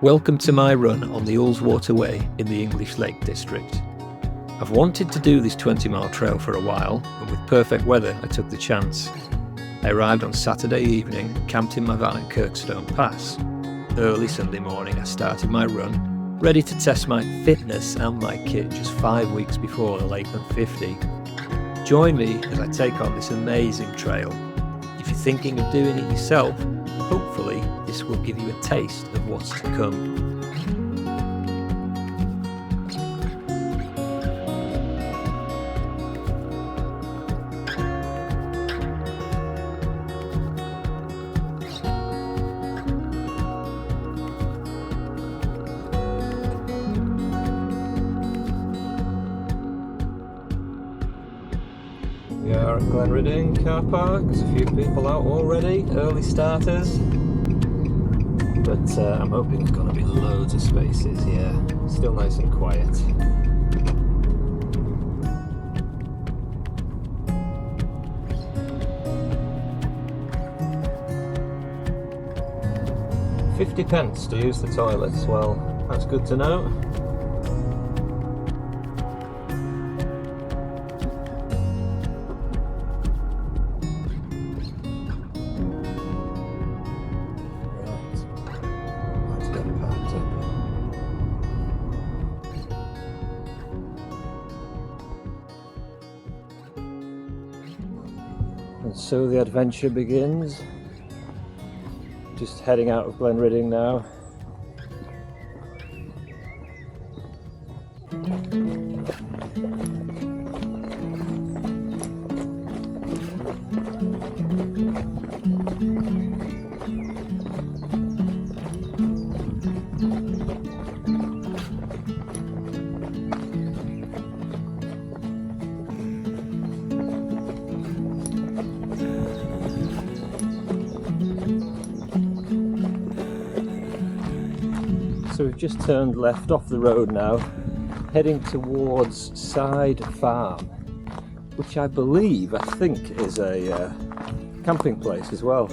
Welcome to my run on the Ullswater Way in the English Lake District. I've wanted to do this 20-mile trail for a while, and with perfect weather I took the chance. I arrived on Saturday evening, camped in my van at Kirkstone Pass. Early Sunday morning I started my run, ready to test my fitness and my kit just 5 weeks before the Lakeland 50. Join me as I take on this amazing trail. If you're thinking of doing it yourself, hopefully this will give you a taste of what's to come. We are at Glenridding car park. There's a few people out already, early starters. But I'm hoping there's going to be loads of spaces, yeah. Still nice and quiet. £50 to use the toilets, well, that's good to know. And so the adventure begins. Just heading out of Glenridding now. So we've just turned left off the road now, heading towards Side Farm, which I think is a camping place as well.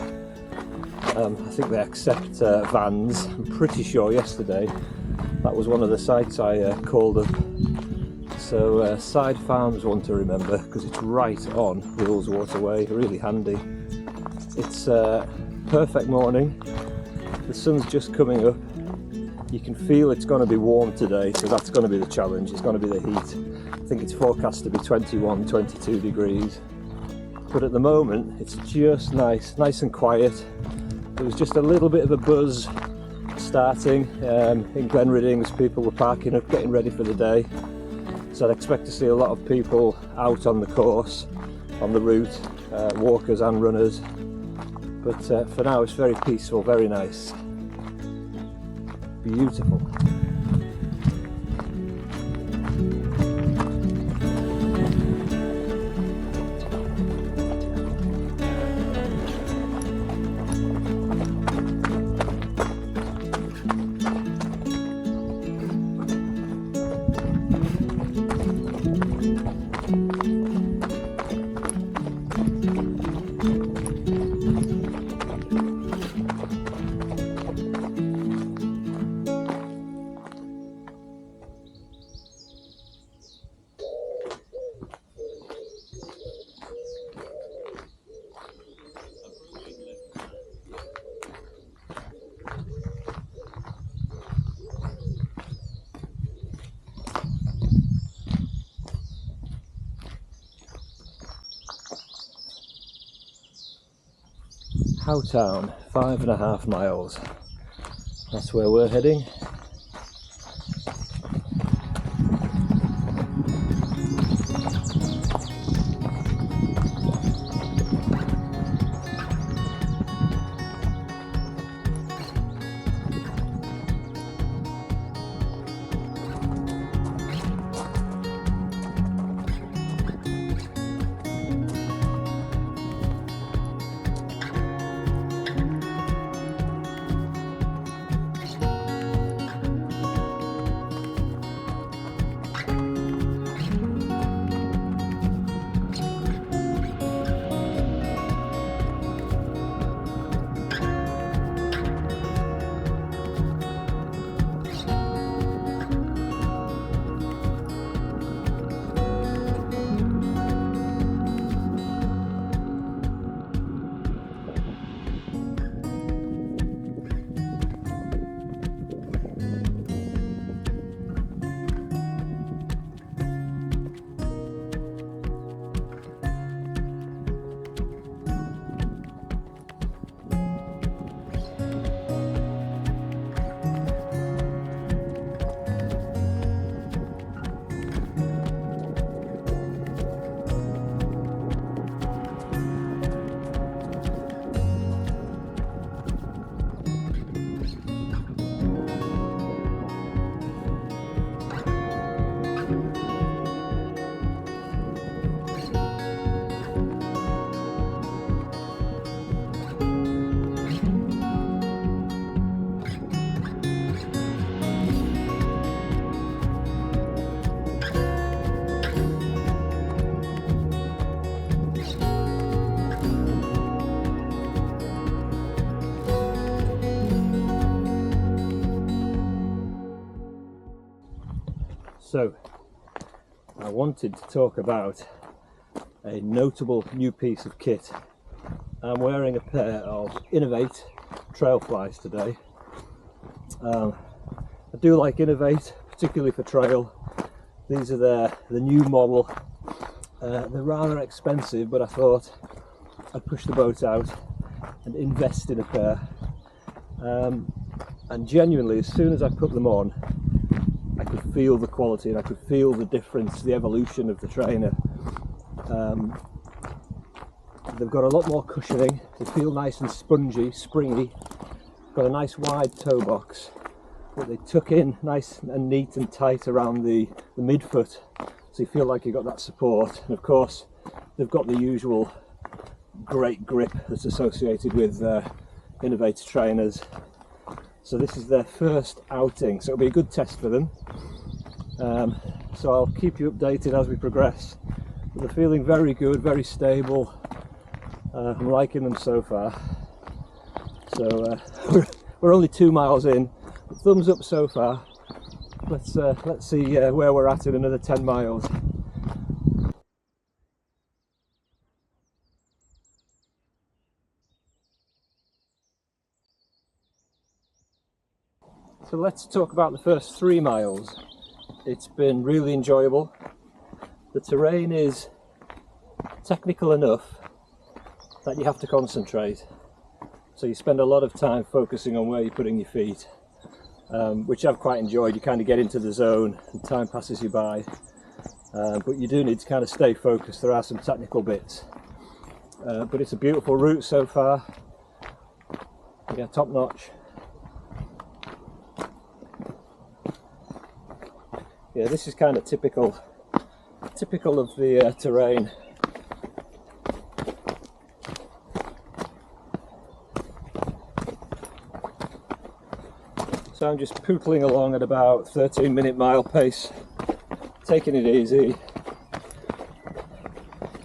I think they accept vans. I'm pretty sure yesterday that was one of the sites I called up. So Side Farm's one to remember because it's right on the Ullswater Way, really handy. It's a perfect morning, the sun's just coming up. You can feel it's going to be warm today, so that's going to be the challenge. It's going to be the heat. I think it's forecast to be 21, 22 degrees. But at the moment, it's just nice and quiet. There was just a little bit of a buzz starting in Glenridding as people were parking up, getting ready for the day. So I'd expect to see a lot of people out on the course, on the route, walkers and runners. But for now, it's very peaceful, very nice. Beautiful. Howtown, 5.5 miles. That's where we're heading. So, I wanted to talk about a notable new piece of kit. I'm wearing a pair of Innovate trail flies today. I do like Innovate, particularly for trail. These are the new model. They're rather expensive, but I thought I'd push the boat out and invest in a pair. And genuinely, as soon as I put them on, I could feel the quality and I could feel the difference, the evolution of the trainer. They've got a lot more cushioning, they feel nice and spongy, springy. Got a nice wide toe box that they tuck in nice and neat and tight around the midfoot, so you feel like you've got that support. And of course, they've got the usual great grip that's associated with Innovate trainers. So this is their first outing, so it'll be a good test for them. So I'll keep you updated as we progress. But they're feeling very good, very stable. I'm liking them so far. So we're only 2 miles in. Thumbs up so far. Let's see where we're at in another 10 miles. So let's talk about the first 3 miles. It's been really enjoyable. The terrain is technical enough that you have to concentrate. So you spend a lot of time focusing on where you're putting your feet, which I've quite enjoyed. You kind of get into the zone and time passes you by. But you do need to kind of stay focused. There are some technical bits. But it's a beautiful route so far. Yeah, top notch. Yeah, this is kind of typical of the terrain. So I'm just pootling along at about 13-minute mile pace, taking it easy,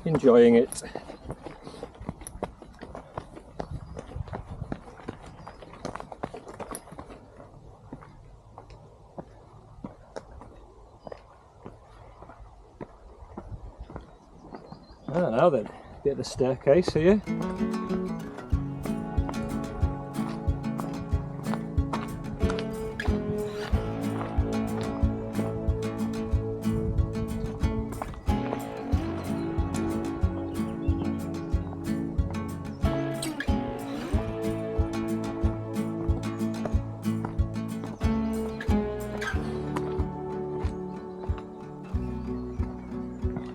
enjoying it. Now then, bit of a staircase here.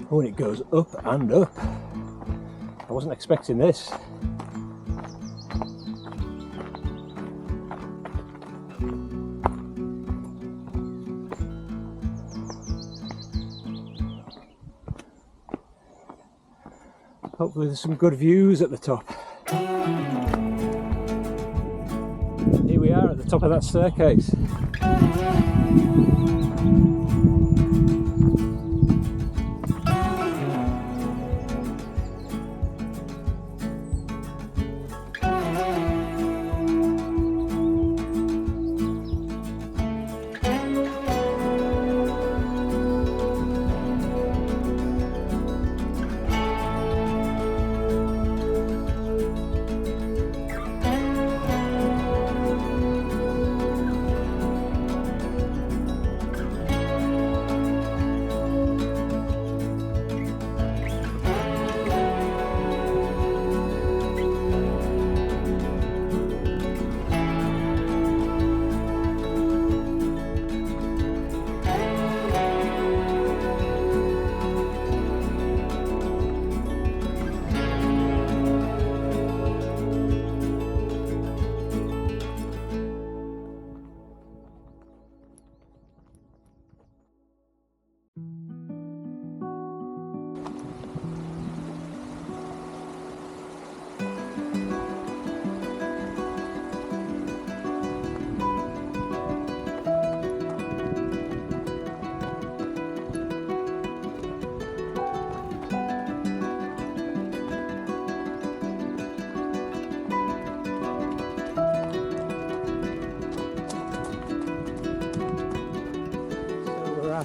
Oh, and it goes up and up. I wasn't expecting this. Hopefully there's some good views at the top. Here we are at the top of that staircase.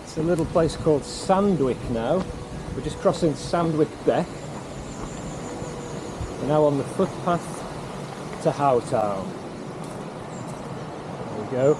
That's a little place called Sandwick now. We're just crossing Sandwick Beck. We're now on the footpath to Howtown. There we go.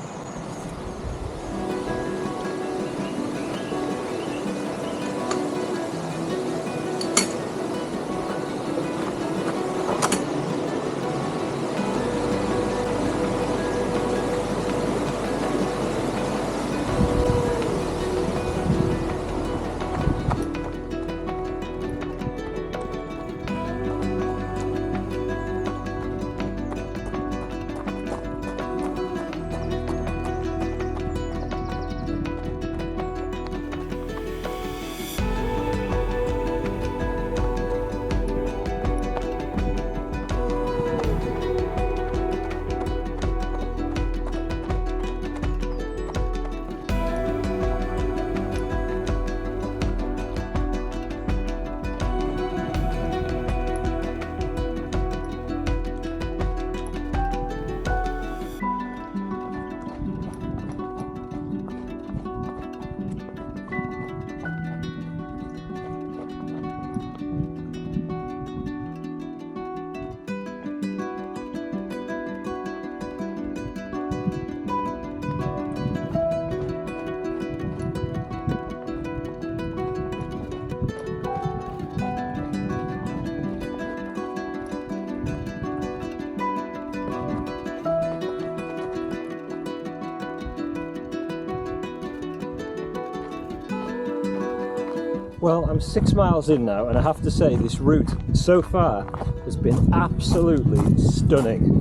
Well, I'm 6 miles in now, and I have to say this route so far has been absolutely stunning.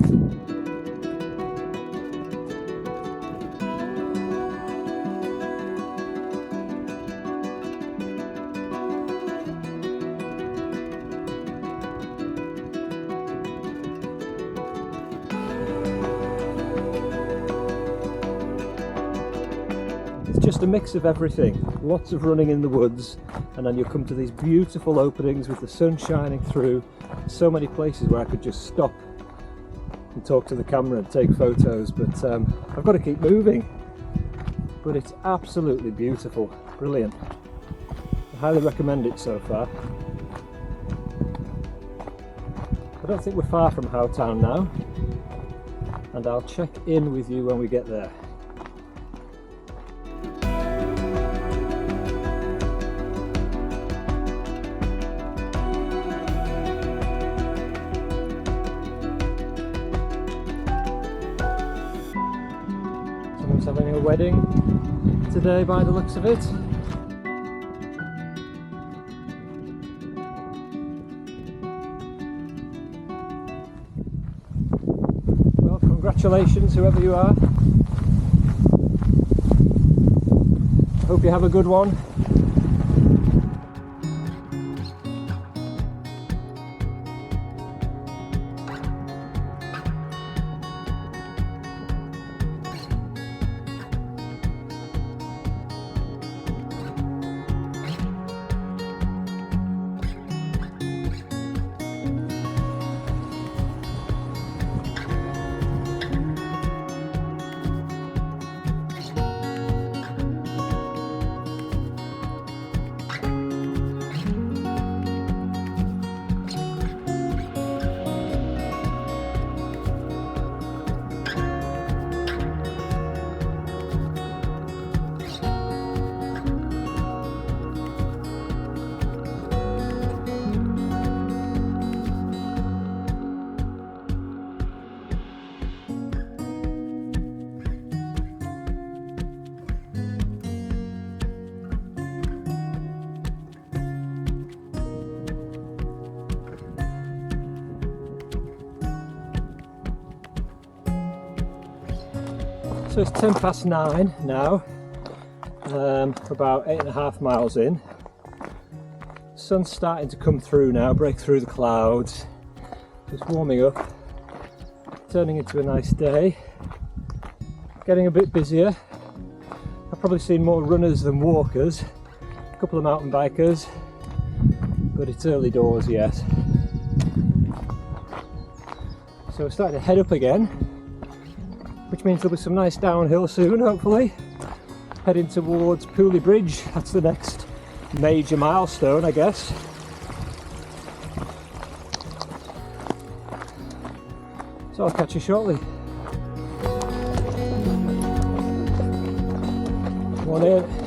It's just a mix of everything, lots of running in the woods, and then you'll come to these beautiful openings with the sun shining through. So many places where I could just stop and talk to the camera and take photos, but I've got to keep moving. But it's absolutely beautiful, brilliant. I highly recommend it so far. I don't think we're far from Howtown now, and I'll check in with you when we get there. Someone's having a wedding today by the looks of it. Well, congratulations whoever you are. I hope you have a good one. So it's 9:10 now, about 8.5 miles in. Sun's starting to come through now, break through the clouds. It's warming up, turning into a nice day. Getting a bit busier. I've probably seen more runners than walkers, a couple of mountain bikers, but it's early doors yet. So we're starting to head up again, which means there'll be some nice downhill soon, hopefully. Heading towards Pooley Bridge, that's the next major milestone, I guess. So I'll catch you shortly. Come on in.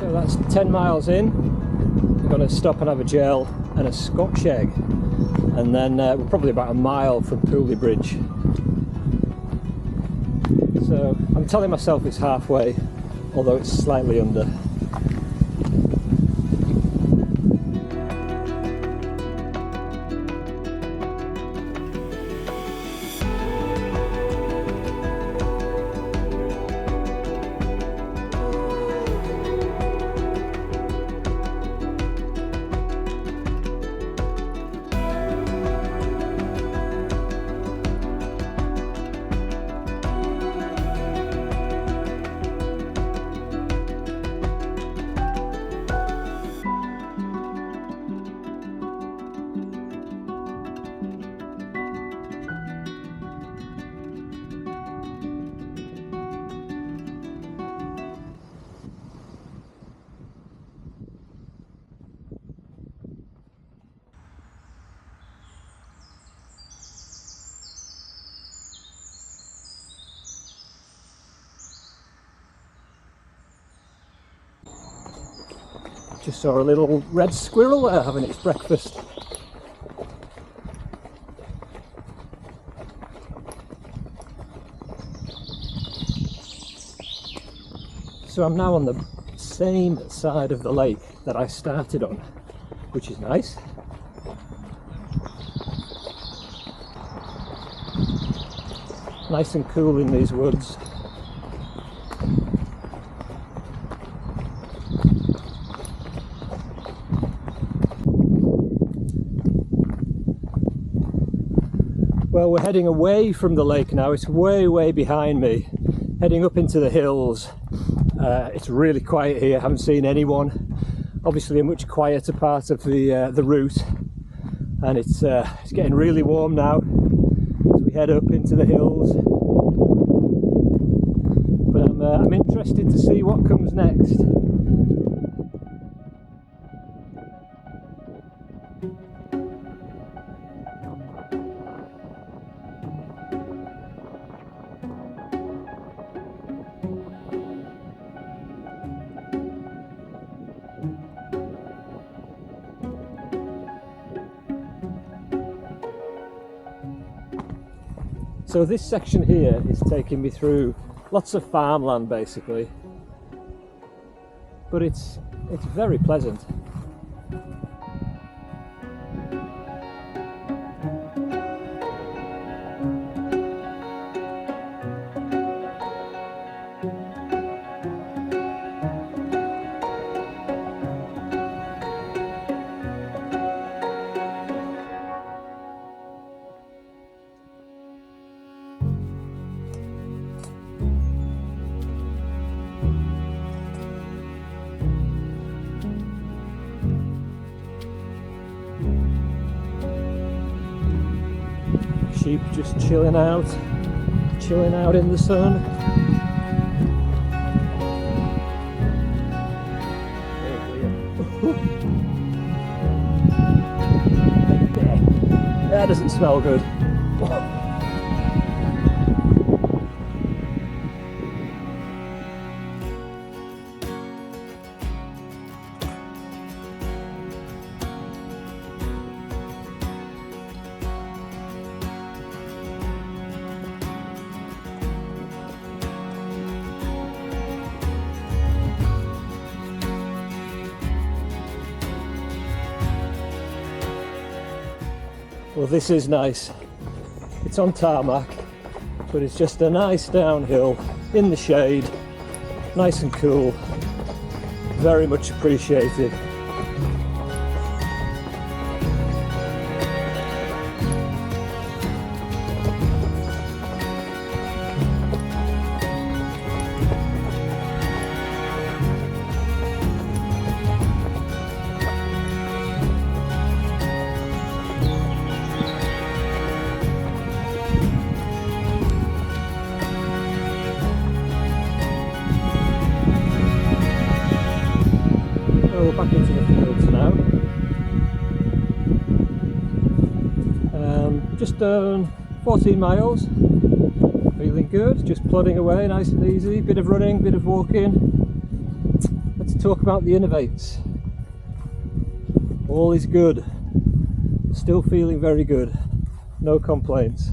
So that's 10 miles in. We're going to stop and have a gel and a Scotch egg, and then we're probably about a mile from Pooley Bridge. So I'm telling myself it's halfway, although it's slightly under. Just saw a little red squirrel there having its breakfast. So I'm now on the same side of the lake that I started on, which is nice. Nice and cool in these woods. Well, we're heading away from the lake now. It's way behind me, heading up into the hills. It's really quiet here, haven't seen anyone. Obviously a much quieter part of the route, and it's getting really warm now as we head up into the hills. But I'm interested to see what comes next. So this section here is taking me through lots of farmland basically, but it's very pleasant. Sheep just chilling out in the sun. That doesn't smell good. Well, this is nice. It's on tarmac, but it's just a nice downhill in the shade, nice and cool. Very much appreciated. We're back into the fields now. Just done 14 miles. Feeling good, just plodding away nice and easy. Bit of running, bit of walking. Let's talk about the innovates. All is good. Still feeling very good. No complaints.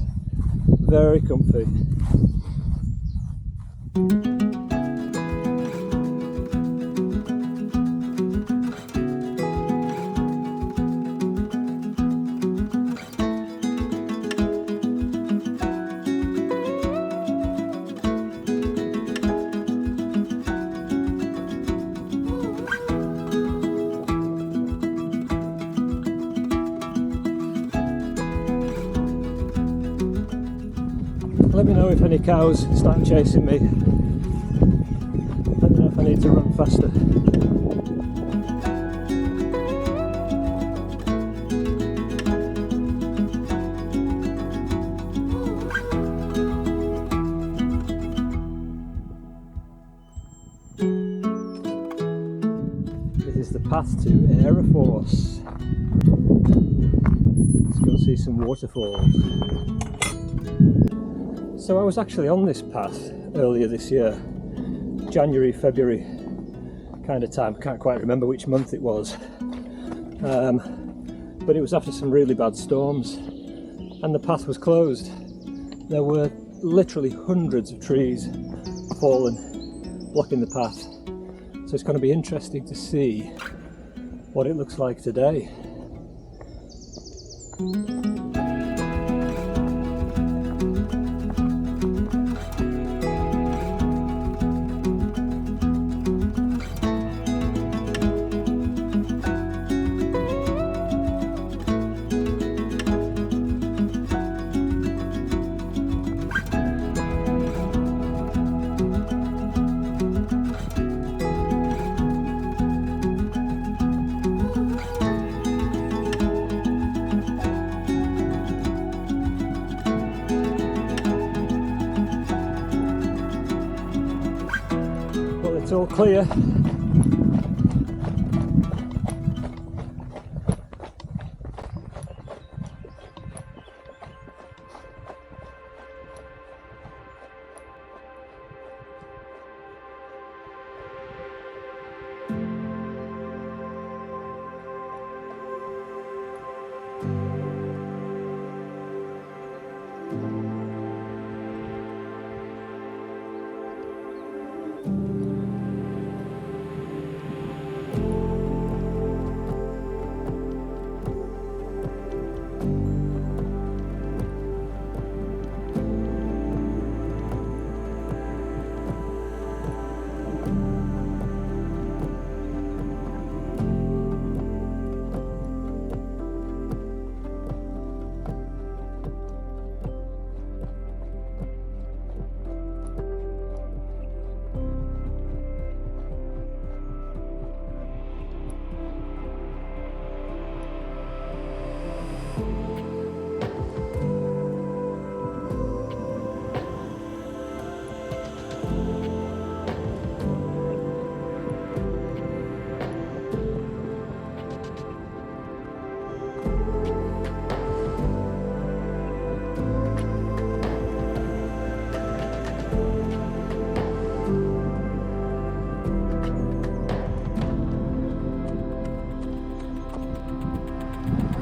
Very comfy. Let me know if any cows start chasing me. Let me know if I need to run faster. This is the path to Air Force. Let's go see some waterfalls. So I was actually on this path earlier this year, January, February kind of time. Can't quite remember which month it was, but it was after some really bad storms and the path was closed. There were literally hundreds of trees fallen, blocking the path. So it's going to be interesting to see what it looks like today. It's all clear.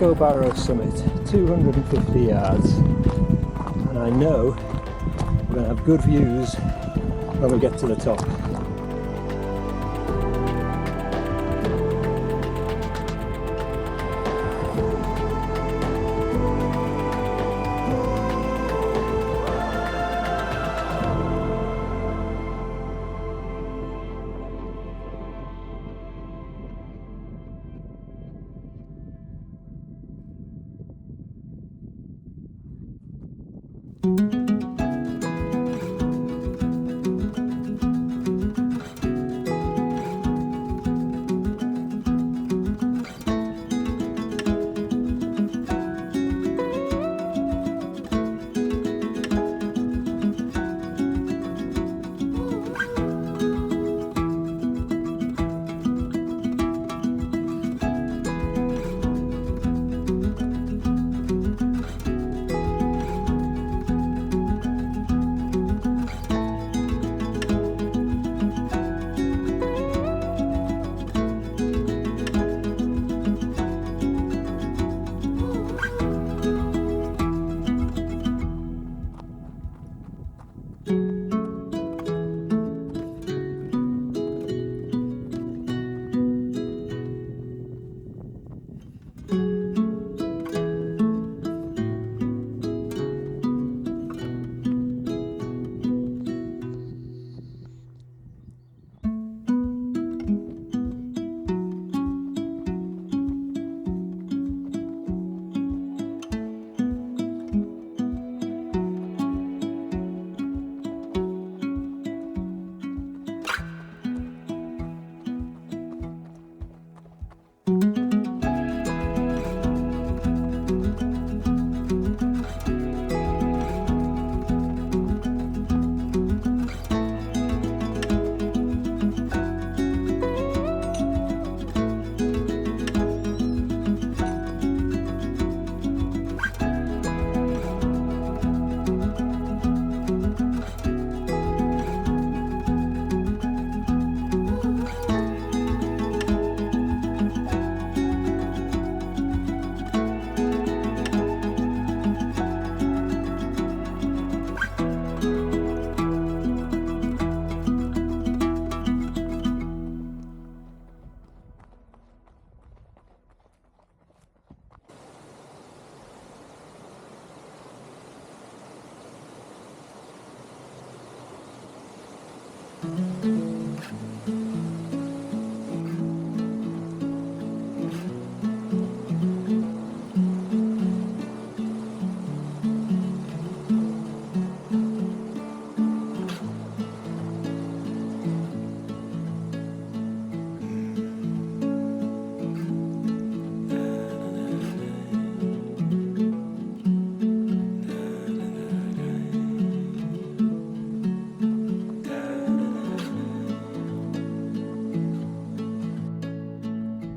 Echo Barrow summit, 250 yards, and I know we're going to have good views when we get to the top.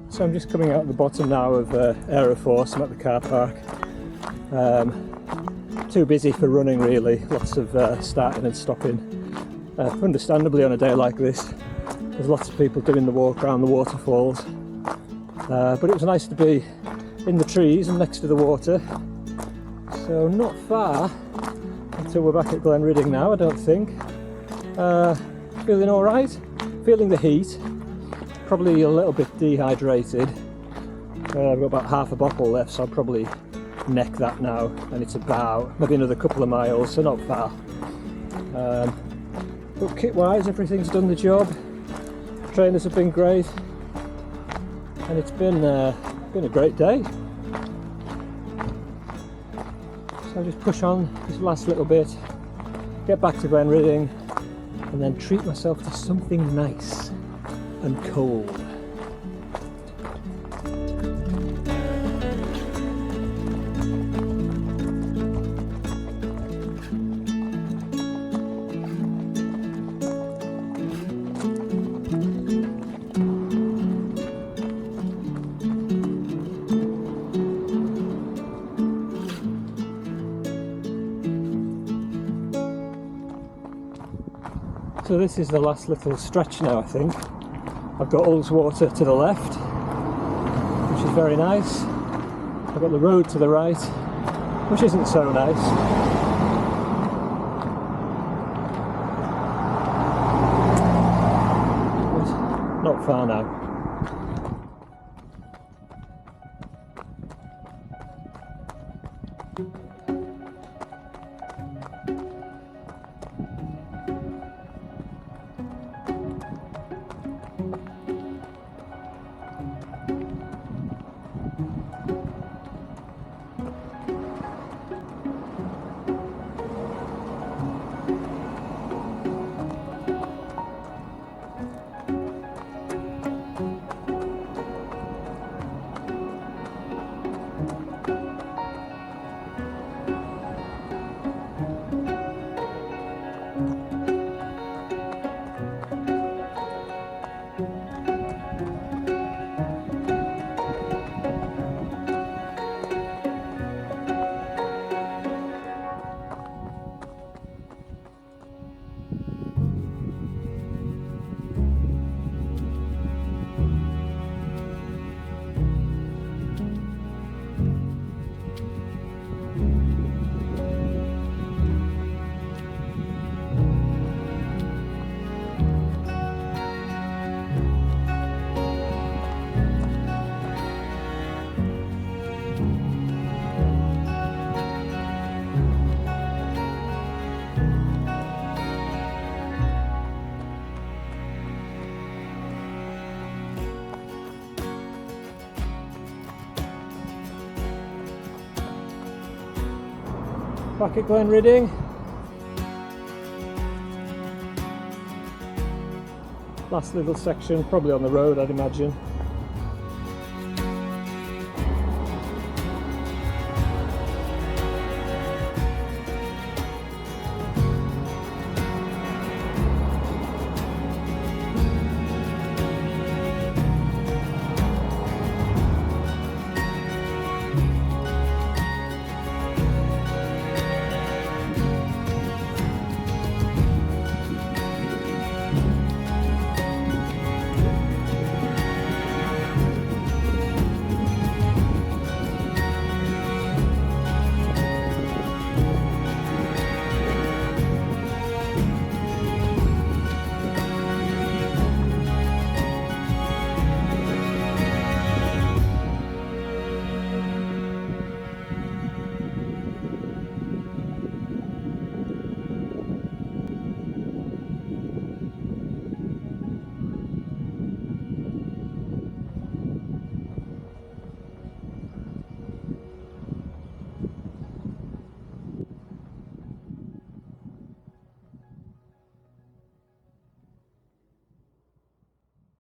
So I'm just coming out the bottom now of Aeroforce. I'm at the car park. Too busy for running really, lots of starting and stopping. Understandably on a day like this, there's lots of people doing the walk around the waterfalls. But it was nice to be in the trees and next to the water. So not far until we're back at Glenridding now, I don't think. Feeling alright, feeling the heat. Probably a little bit dehydrated. I've got about half a bottle left, so I'll probably neck that now, and it's about maybe another couple of miles, so not far. But kit wise, everything's done the job. Trainers have been great, and it's been a great day. So I'll just push on this last little bit, get back to Glenridding, and then treat myself to something nice and cold. So this is the last little stretch now, I think. I've got Ullswater to the left, which is very nice. I've got the road to the right, which isn't so nice. But not far now. Back at Glenridding. Last little section, probably on the road I'd imagine.